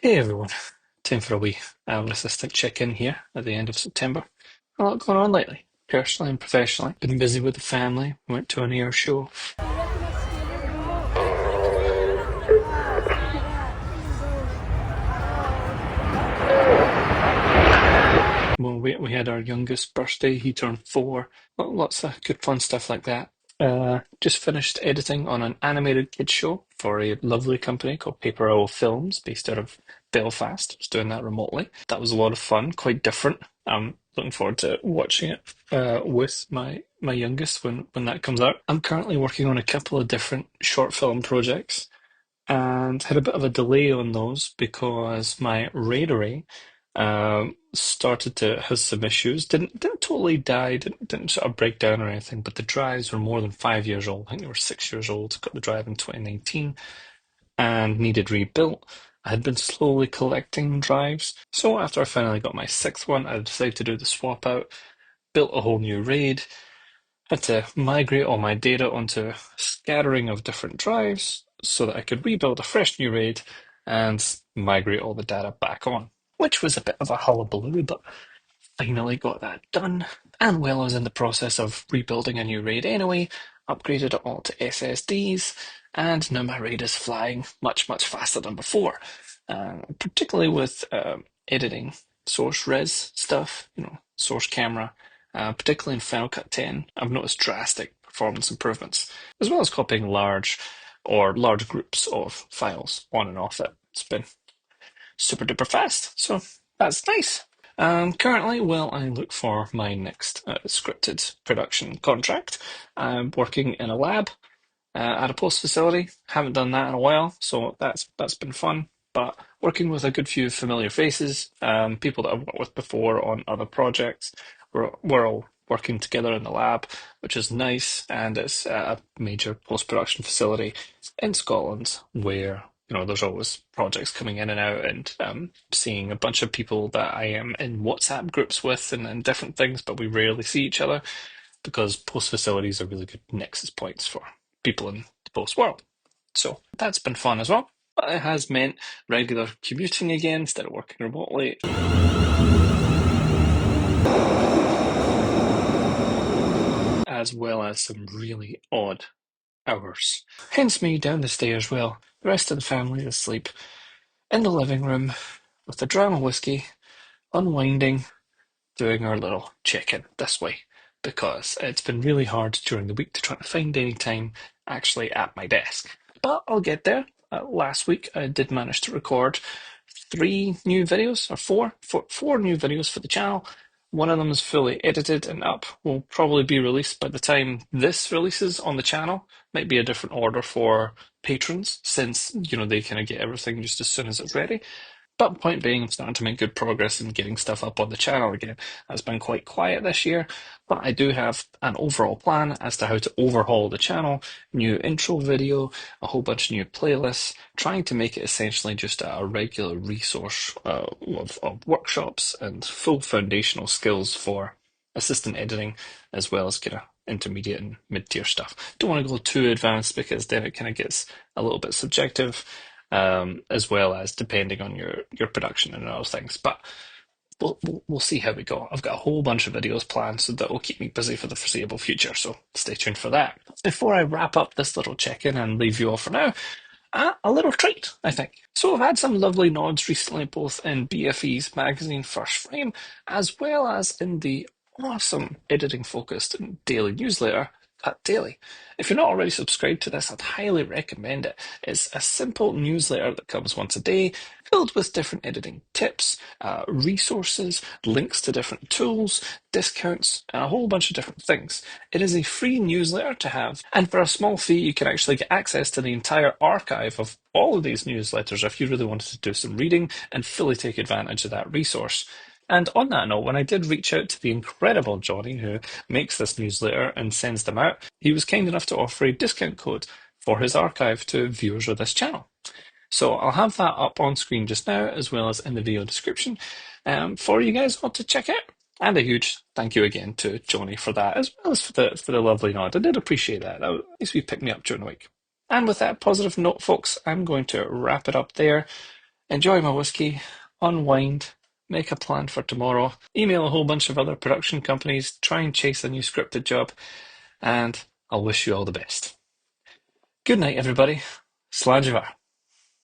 Hey everyone, time for a wee Avid Assistant check-in here at the end of September. A lot going on lately, personally and professionally. Been busy with the family, went to an air show. Well, we had our youngest birthday, he turned 4. Lots of good fun stuff like that. Just finished editing on an animated kids show for a lovely company called Paper Owl Films, based out of Belfast. I was doing that remotely. That was a lot of fun, quite different. I'm looking forward to watching it with my youngest when that comes out. I'm currently working on a couple of different short film projects and had a bit of a delay on those because my RAID array started to have some issues. Didn't totally die, didn't sort of break down or anything, but the drives were more than 5 years old. I think they were 6 years old. Got the drive in 2019 and needed rebuilt. I had been slowly collecting drives, so after I finally got my sixth one, I decided to do the swap out. Built a whole new RAID, had to migrate all my data onto a scattering of different drives so that I could rebuild a fresh new RAID and migrate all the data back on, which was a bit of a hullabaloo, but finally got that done. And while I was in the process of rebuilding a new RAID anyway, upgraded it all to SSDs, and now my RAID is flying much, much faster than before, particularly with editing source res stuff, source camera, particularly in Final Cut 10. I've noticed drastic performance improvements, as well as copying large groups of files on and off it. It's been super duper fast, so that's nice. Currently, while I look for my next scripted production contract, I'm working in a lab at a post facility. Haven't done that in a while, so that's been fun. But working with a good few familiar faces, people that I've worked with before on other projects, we're all working together in the lab, which is nice. And it's a major post-production facility in Scotland where there's always projects coming in and out, and seeing a bunch of people that I am in WhatsApp groups with and different things, but we rarely see each other because post facilities are really good nexus points for people in the post world. So that's been fun as well. But it has meant regular commuting again instead of working remotely, as well as some really odd hours. Hence me down the stairs while the rest of the family is asleep in the living room with the drama whiskey, unwinding, doing our little check-in this way because it's been really hard during the week to try to find any time actually at my desk. But I'll get there. Last week I did manage to record 3 new videos, or four new videos for the channel. One of them is fully edited and up. Will probably be released by the time this releases on the channel. Might be a different order for patrons since they kind of get everything just as soon as it's ready. But point being, I'm starting to make good progress in getting stuff up on the channel again. It's been quite quiet this year, but I do have an overall plan as to how to overhaul the channel. New intro video, a whole bunch of new playlists, trying to make it essentially just a regular resource of workshops and full foundational skills for assistant editing, as well as kind of intermediate and mid-tier stuff. Don't want to go too advanced because then it kind of gets a little bit subjective, as well as depending on your production and other things. But we'll see how we go. I've got a whole bunch of videos planned, so that will keep me busy for the foreseeable future. So stay tuned for that. Before I wrap up this little check-in and leave you all for now, a little treat, I think. So I've had some lovely nods recently, both in BFE's magazine First Frame, as well as in the awesome editing-focused daily newsletter, Cut Daily. If you're not already subscribed to this, I'd highly recommend it. It's a simple newsletter that comes once a day, filled with different editing tips, resources, links to different tools, discounts, and a whole bunch of different things. It is a free newsletter to have, and for a small fee, you can actually get access to the entire archive of all of these newsletters if you really wanted to do some reading and fully take advantage of that resource. And on that note, when I did reach out to the incredible Johnny who makes this newsletter and sends them out, he was kind enough to offer a discount code for his archive to viewers of this channel. So I'll have that up on screen just now, as well as in the video description, for you guys all to check out. And a huge thank you again to Johnny for that, as well as for the lovely nod. I did appreciate that. That at least we picked me up during the week. And with that positive note, folks, I'm going to wrap it up there. enjoy my whiskey, unwind, make a plan for tomorrow, email a whole bunch of other production companies, try and chase a new scripted job, and I'll wish you all the best. Good night, everybody. Slàinte mhath.